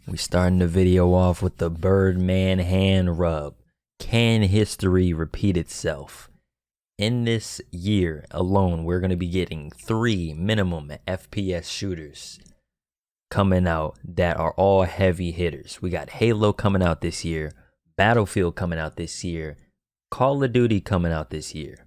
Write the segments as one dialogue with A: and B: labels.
A: We starting the video off with the Birdman hand rub. Can history repeat itself? In this year alone, we're going to be getting 3 minimum FPS shooters coming out that are all heavy hitters. We got Halo coming out this year, Battlefield coming out this year, Call of Duty coming out this year.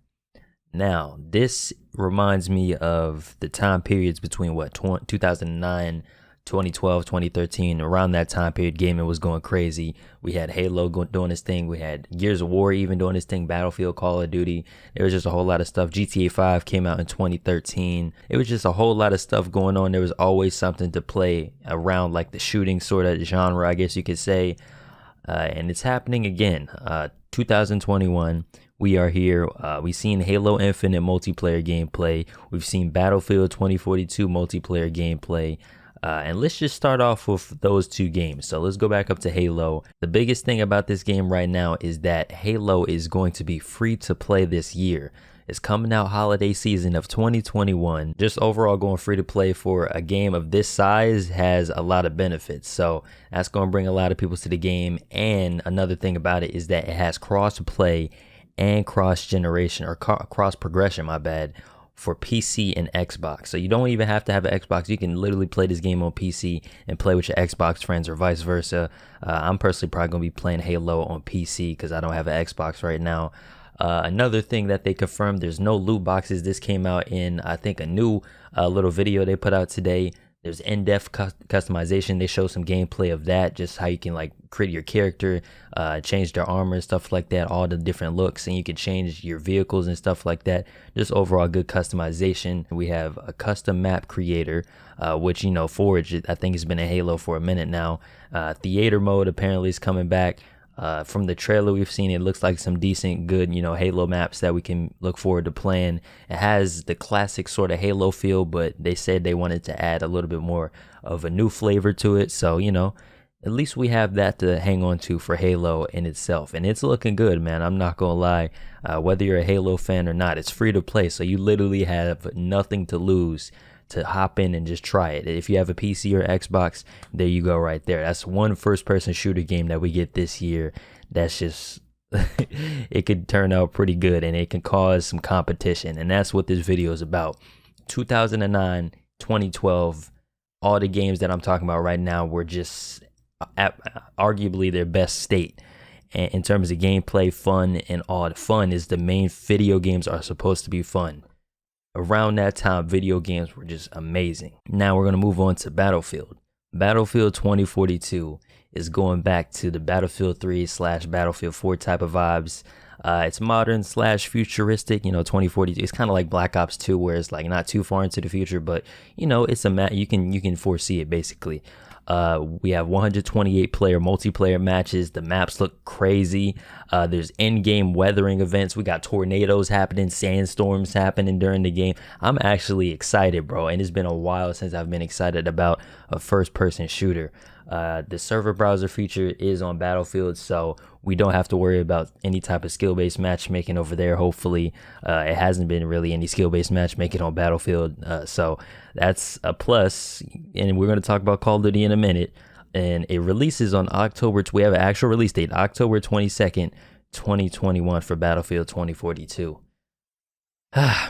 A: Now, this reminds me of the time periods between 2009, 2012, 2013, around that time period. Gaming was going crazy. We had Halo doing this thing. We had Gears of War even doing this thing. Battlefield, Call of Duty. There was just a whole lot of stuff. GTA 5 came out in 2013. It was just a whole lot of stuff going on. There was always something to play around, like the shooting sort of genre, I guess you could say. And it's happening again. 2021. We are here. We've seen Halo Infinite multiplayer gameplay. We've seen Battlefield 2042 multiplayer gameplay. And let's just start off with those 2 games. So let's go back up to Halo. The biggest thing about this game right now is that Halo is going to be free to play this year. It's coming out holiday season of 2021. Just overall going free to play for a game of this size has a lot of benefits. So that's going to bring a lot of people to the game. And another thing about it is that it has cross play and cross generation, or cross progression, my bad, for PC and Xbox. So you don't even have to have an Xbox. You can literally play this game on PC and play with your Xbox friends, or vice versa. I'm personally probably going to be playing Halo on PC because I don't have an Xbox right now. Another thing that they confirmed, there's no loot boxes. This came out in, I think, a new little video they put out today. There's in-depth customization. They show some gameplay of that, just how you can like create your character, change their armor and stuff like that, all the different looks, and you can change your vehicles and stuff like that. Just overall good customization. We have a custom map creator, which, you know, Forge, I think has been in Halo for a minute now. Theater mode apparently is coming back. From the trailer we've seen, it looks like some decent, good, you know, Halo maps that we can look forward to playing. It has the classic sort of Halo feel, but they said they wanted to add a little bit more of a new flavor to it. So, you know, at least we have that to hang on to for Halo in itself. And it's looking good, man. I'm not gonna lie. Whether you're a Halo fan or not, it's free to play. So you literally have nothing to lose to hop in and just try it. If you have a PC or Xbox, there you go right there. That's one first-person shooter game that we get this year. That's just it could turn out pretty good, and it can cause some competition, and that's what this video is about. 2009, 2012, all the games that I'm talking about right now were just arguably their best state. And in terms of gameplay, fun, and all. The fun is the main. Video games are supposed to be fun. Around that time, video games were just amazing. Now we're going to move on to Battlefield. Battlefield 2042 is going back to the Battlefield 3 / Battlefield 4 type of vibes. It's modern / futuristic. You know, 2042. It's kind of like Black Ops 2, where it's like not too far into the future, but you know, it's you can foresee it basically. We have 128 player multiplayer matches. The maps look crazy. There's in-game weathering events. We got tornadoes happening, sandstorms happening during the game. I'm actually excited, bro, and it's been a while since I've been excited about a first-person shooter. The server browser feature is on Battlefield, so we don't have to worry about any type of skill-based matchmaking over there. Hopefully, it hasn't been really any skill-based matchmaking on Battlefield, so that's a plus. And we're going to talk about Call of Duty in a minute. And it releases on October. We have an actual release date, October 22nd, 2021 for Battlefield 2042.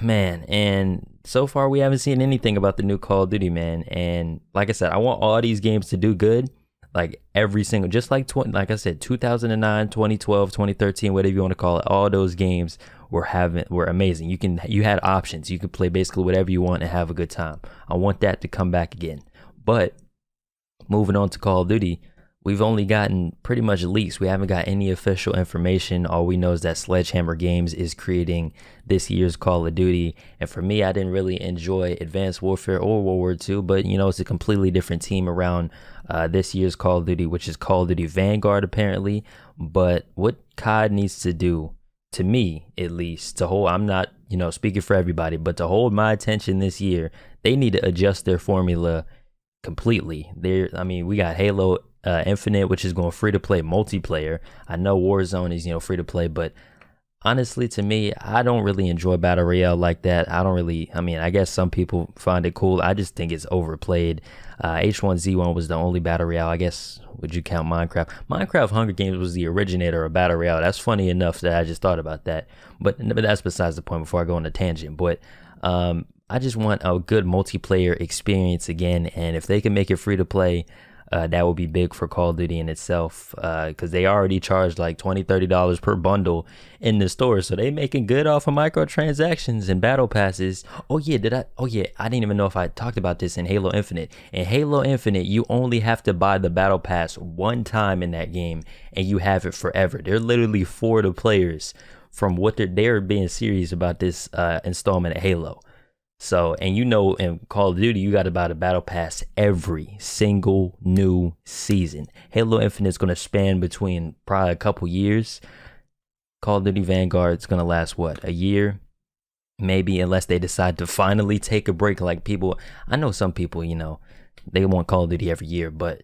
A: Man, and so far we haven't seen anything about the new Call of Duty, man. And like I said, I want all these games to do good, like every single, just like like I said, 2009, 2012, 2013, whatever you want to call it. All those games were amazing. You had options. You could play basically whatever you want and have a good time. I want that to come back again. But moving on to Call of Duty, we've only gotten pretty much leaks. We haven't got any official information. All we know is that Sledgehammer Games is creating this year's Call of Duty. And for me, I didn't really enjoy Advanced Warfare or World War II, but you know, it's a completely different team around this year's Call of Duty, which is Call of Duty Vanguard apparently. But what COD needs to do, to me at least, to hold, I'm not, you know, speaking for everybody, but to hold my attention this year, they need to adjust their formula completely. I mean, we got Halo Infinite, which is going free to play multiplayer. I know Warzone is, you know, free to play, but Honestly, to me, I don't really enjoy Battle Royale like that. I don't really, I mean, I guess some people find it cool. I just think it's overplayed. H1Z1 was the only Battle Royale. I guess, would you count Minecraft? Minecraft Hunger Games was the originator of Battle Royale. That's funny enough that I just thought about that. But that's besides the point before I go on a tangent. But I just want a good multiplayer experience again. And if they can make it free to play, that would be big for Call of Duty in itself, because they already charge like $20-$30 per bundle in the store, so they making good off of microtransactions and battle passes. Oh yeah, I didn't even know if I talked about this in Halo Infinite. In Halo Infinite, you only have to buy the battle pass one time in that game, and you have it forever. They're literally for the players. From what they're being serious about this installment of Halo. So, and you know, in Call of Duty, you got to buy the battle pass every single new season. Halo Infinite is going to span between probably a couple years. Call of Duty Vanguard is going to last, what, a year? Maybe, unless they decide to finally take a break. Like people, I know some people, you know, they want Call of Duty every year, but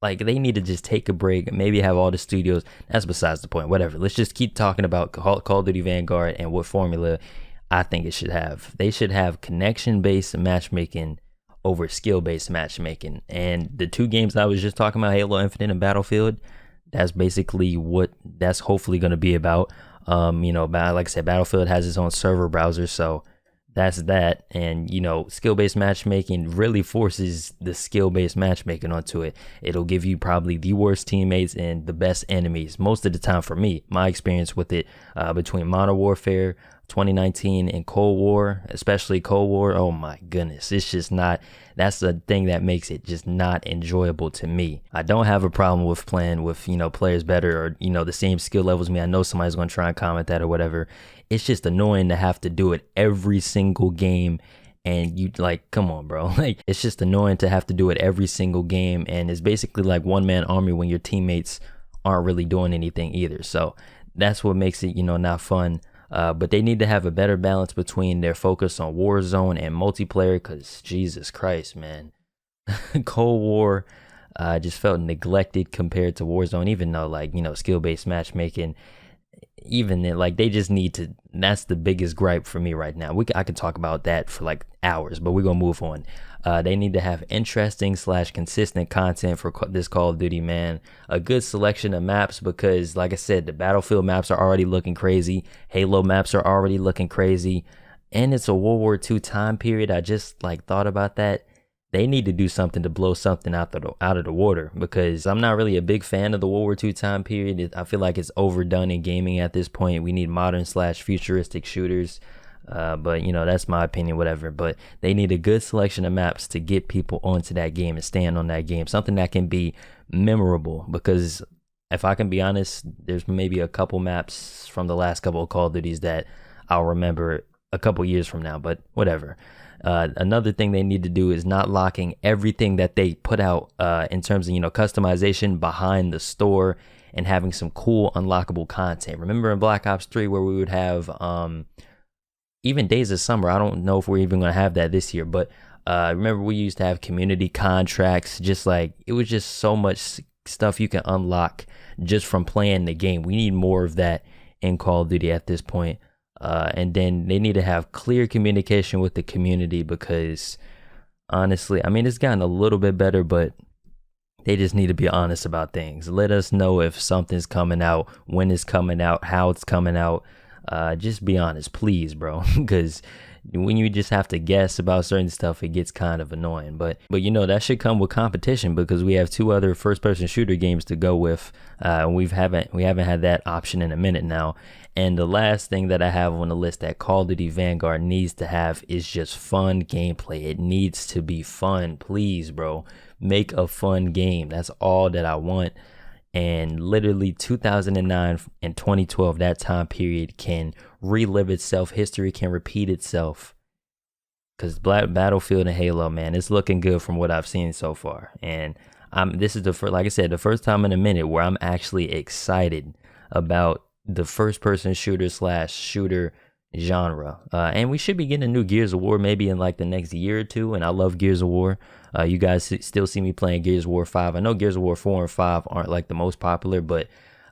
A: like they need to just take a break, maybe have all the studios. That's besides the point, whatever. Let's just keep talking about Call of Duty Vanguard and what formula I think it should have. They should have connection-based matchmaking over skill-based matchmaking. And the two games I was just talking about, Halo Infinite and Battlefield, that's basically what that's hopefully going to be about. You know, like I said, Battlefield has its own server browser, so that's that. And, you know, skill-based matchmaking really forces the skill-based matchmaking onto it. It'll give you probably the worst teammates and the best enemies most of the time. For me, my experience with it, between Modern Warfare 2019 and Cold War, especially Cold War, oh my goodness, it's just not, that's the thing that makes it just not enjoyable to me. I don't have a problem with playing with, you know, players better or, you know, the same skill levels as me. I know somebody's going to try and comment that or whatever. It's just annoying to have to do it every single game. And you like, come on, bro. Like, it's just annoying to have to do it every single game. And it's basically like one-man army when your teammates aren't really doing anything either. So that's what makes it, you know, not fun. But they need to have a better balance between their focus on Warzone and multiplayer, because Jesus Christ, man. Cold War just felt neglected compared to Warzone, even though, like, you know, skill-based matchmaking, even then, like, they just need to, that's the biggest gripe for me right now. I could talk about that for like hours, but we're gonna move on. They need to have interesting / consistent content for this Call of Duty, man. A good selection of maps, because like I said, the Battlefield maps are already looking crazy. Halo maps are already looking crazy. And it's a World War II time period. I just like thought about that. They need to do something to blow something out of the water, because I'm not really a big fan of the World War II time period. I feel like it's overdone in gaming at this point. We need modern / futuristic shooters. But, you know, that's my opinion, whatever. But they need a good selection of maps to get people onto that game and stand on that game. Something that can be memorable, because if I can be honest, there's maybe a couple maps from the last couple of Call of Duties that I'll remember a couple years from now, but whatever. Another thing they need to do is not locking everything that they put out in terms of, you know, customization behind the store, and having some cool unlockable content. Remember in Black Ops 3 where we would have even Days of Summer? I don't know if we're even going to have that this year, but remember we used to have community contracts. Just like, it was just so much stuff you can unlock just from playing the game. We need more of that in Call of Duty at this point. And then they need to have clear communication with the community, because honestly, I mean, it's gotten a little bit better, but they just need to be honest about things. Let us know if something's coming out, when it's coming out, how it's coming out. Just be honest, please, bro, because when you just have to guess about certain stuff, it gets kind of annoying. But you know, that should come with competition, because we have 2 other first-person shooter games to go with. We haven't had that option in a minute now. And the last thing that I have on the list that Call of Duty Vanguard needs to have is just fun gameplay. It needs to be fun, please, bro. Make a fun game. That's all that I want. And literally 2009 and 2012, that time period can relive itself. History can repeat itself, because Battlefield and Halo, man, it's looking good from what I've seen so far. And this is like I said, the first time in a minute where I'm actually excited about the first-person shooter / shooter genre. And we should be getting a new Gears of War maybe in like the next year or two. And I love Gears of War. You guys still see me playing Gears of War 5. I know Gears of War 4 and 5 aren't like the most popular, but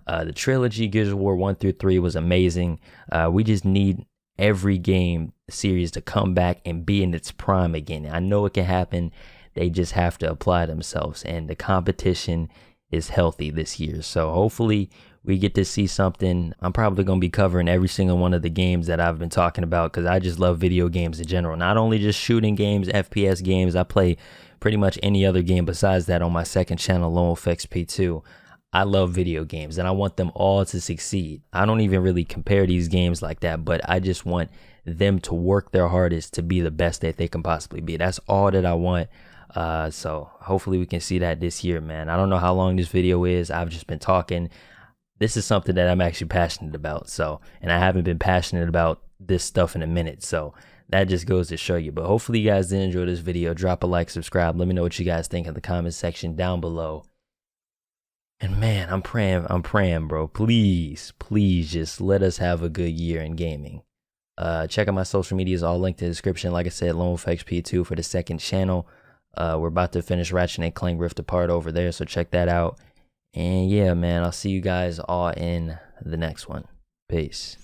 A: The trilogy, Gears of War 1 through 3, was amazing. We just need every game series to come back and be in its prime again. I know it can happen. They just have to apply themselves, and the competition is healthy this year. So hopefully we get to see something. I'm probably going to be covering every single one of the games that I've been talking about, because I just love video games in general. Not only just shooting games, FPS games. I play pretty much any other game besides that on my second channel, LoneWolfXP 2. I love video games, and I want them all to succeed. I don't even really compare these games like that, but I just want them to work their hardest to be the best that they can possibly be. That's all that I want. So hopefully we can see that this year, man. I don't know how long this video is. I've just been talking. This is something that I'm actually passionate about. So, and I haven't been passionate about this stuff in a minute. So that just goes to show you. But hopefully you guys did enjoy this video. Drop a like, subscribe. Let me know what you guys think in the comment section down below. And man, I'm praying, bro. Please just let us have a good year in gaming. Check out my social medias, all linked in the description. Like I said, LoneWolfXP 2 for the second channel. We're about to finish Ratchet and Clank Rift Apart over there, so check that out. And yeah, man, I'll see you guys all in the next one. Peace.